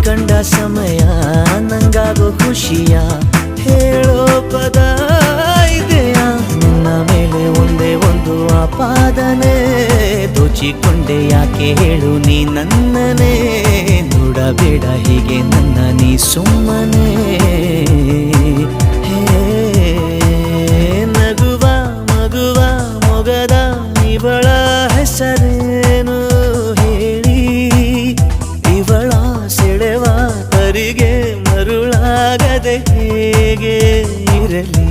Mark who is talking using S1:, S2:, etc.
S1: ಕಂಡ ಸಮಯ ನಂಗಾಗೋ ಖುಷಿಯ ಹೇಳೋ ಪದ ಇದೆಯಾ ನಿನ್ನ ಮೇಲೆ ಒಂದೇ ಒಂದು ಆಪಾದನೆ ದೋಚಿಕೊಂಡೆ ಯಾಕೆ ಹೇಳು ನೀ ನನ್ನನೇ ನೋಡಬೇಡ ಹೀಗೆ ನನ್ನ ನೀ ಸುಮ್ಮನೆ ನಗುವ ಮಗುವ ಮೊಗದ ಇವಳ ಹೆಸರೇನು ಹೇಳಿ ಇವಳ ಸೆಳೆವ ತರಿಗೆ ಮರುಳಾಗದೆ ಹೇಗೆ ಇರಲಿ